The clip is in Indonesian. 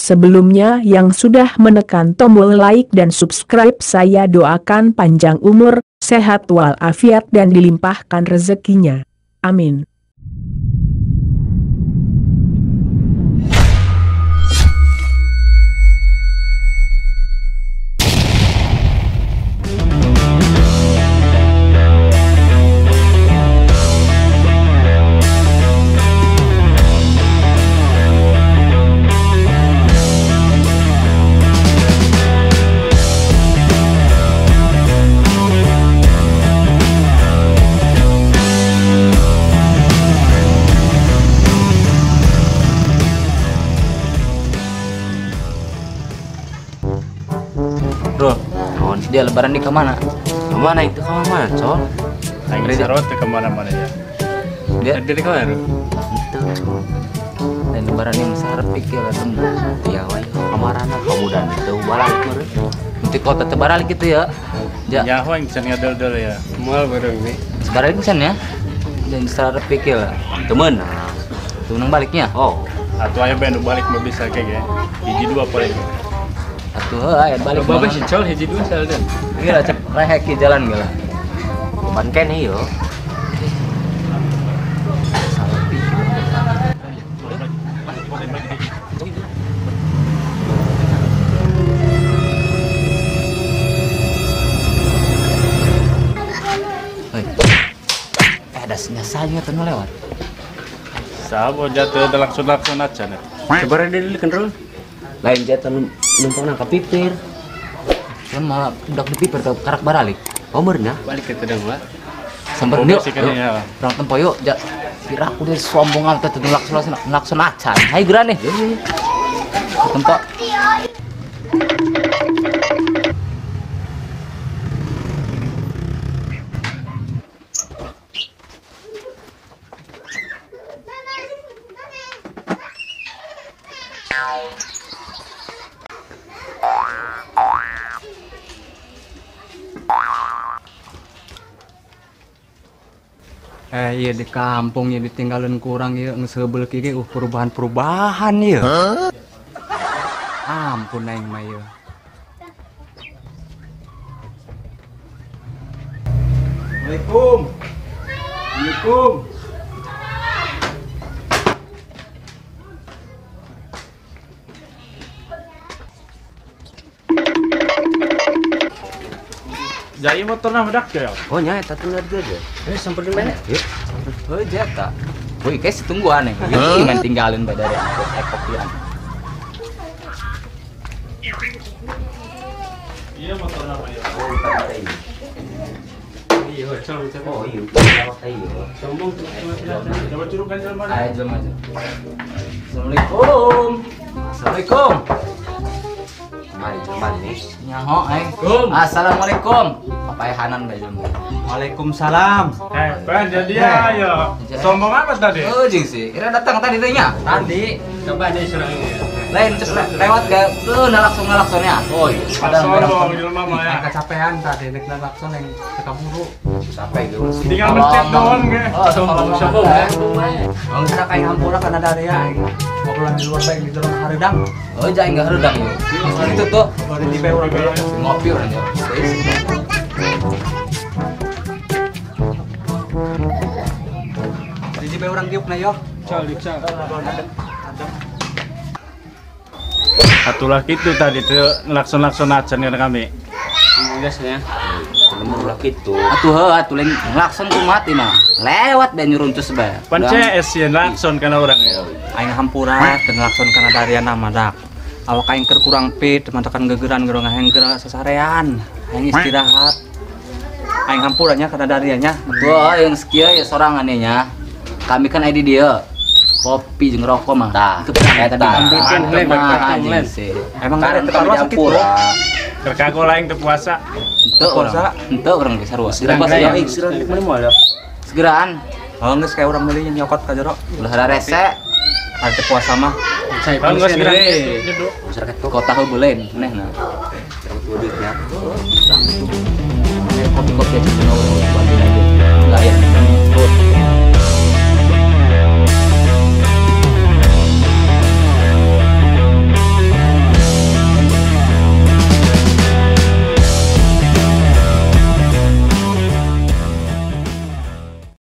Sebelumnya yang sudah menekan tombol like dan subscribe saya doakan panjang umur, sehat walafiat dan dilimpahkan rezekinya. Amin. Bro, dia lebaran di kemana? Kemana itu kemana, Col? Lagi sarot ke kemana-mana ya. Dia dari kemana? Itu Dan lebaran yang sarap pikir temu. ya wai kamarana kamu dan itu balik meureun. Nanti kota tebaralik gitu ya. Ya, yang bisa ngadol-dol ya. Mual bareng nih. Sebaralik pisan ya. Dan sarap pikir lah. Temen. Tuh nang baliknya. Oh, Atau ayo bendu balik mau bisa kayak hiji dua paling. Atuh aya balik. Bapak sih Col hiji dua sel dan. Gila cep rehek di jalan gila. beban kene yo. Salah pikir. Hei. Ada nyasanya tuh lewat. Sabo jatuh langsung aja nih. Sebarang dia dulu kenal. Lain jatuh numpang nangkap pipir. Kan malah udah dipiper ke karak baralik. Oh, bener Balik ke tedang lah. Sampai Oh, yuk, sih kan ya. orang tempo yuk, kira aku dari sombongan ke tuh lakson acan. Hai geran nih. Tempo. Iya di kampung ya ditinggalin kurang ya ngesebel kiki perubahan ya. Ampun aing mah ya. Assalamualaikum. Assalamualaikum. Jai motor na medak ya. Oh, nya eta teh ngarep aja. Sampai di mana? Yuk. Oh jata. Woi kayak tunggu aneh. Ini main tinggalin badari ekopian. Iya motor na ya. Oh, kita ini. Iya, Col. Oh, iya. Lewat ayo. Sombong tuh. Coba curukan jalan mana? Ayo jom aja. Assalamualaikum. Assalamualaikum. Kembali nih. Nyaho aing. Assalamualaikum. Papai Hanan bae jom. Waalaikumsalam. Pan jadi ayo. Sombong apa tadi? Oh jing sih. Kira datang tadi teh nya. Tadi Coba nih serang ini. Lain lewat ke tuh nalaksonnya. Oh iya. Sombong di rumah mah ya. aing kecapean tadi nek lakson yang keburu. Sampai gitu. Tinggal mencet doang ge. Oh, sombong ya. Oh, kita kayak hampura karena dari ya aing ngobrolan di luar baik di dalam haredang. Oh, jangan enggak redang yuk. Itu tuh Baru di bae urang bae. ngopi orang ya. Di bae urang diuk na yo. Col. Atulah gitu tadi tuh lakson aja nih kami. Biasanya. Lemur lah gitu. Atuh lain lakson ku mati mah. Lewat dan nyuruncus bae. Pan CS ya lakson kana orang ya. Aing hampura dan lakson karena dariana madak. Awak aing keur kurang fit, mantakan gegeran gerong aing gerak sesarean. Aing istirahat. Aing hampuranya karena darianya. Wah, yang sekieu ya sorangannya nya. Kami kan ID dia. Kopi jeung rokok mah. Tah. Itu kayak tadi. Mantep, Mantep sih. Emang Kan ada taruh sakit campur. Kerkago lain teu puasa. Henteu Puasa. urang. Henteu urang ge sarua. Sirang Puasa ya. sirang mana mau ya? Segeraan. Oh, geus kayak urang meuli nyokot ka jero. Udah ada rese. Arte puasa mah. Kan geus gede. Masyarakat Kota heubeulin manehna. duitnya. Kopi-kopi aja cenah urang banding aja. Enggak ya. Tuh.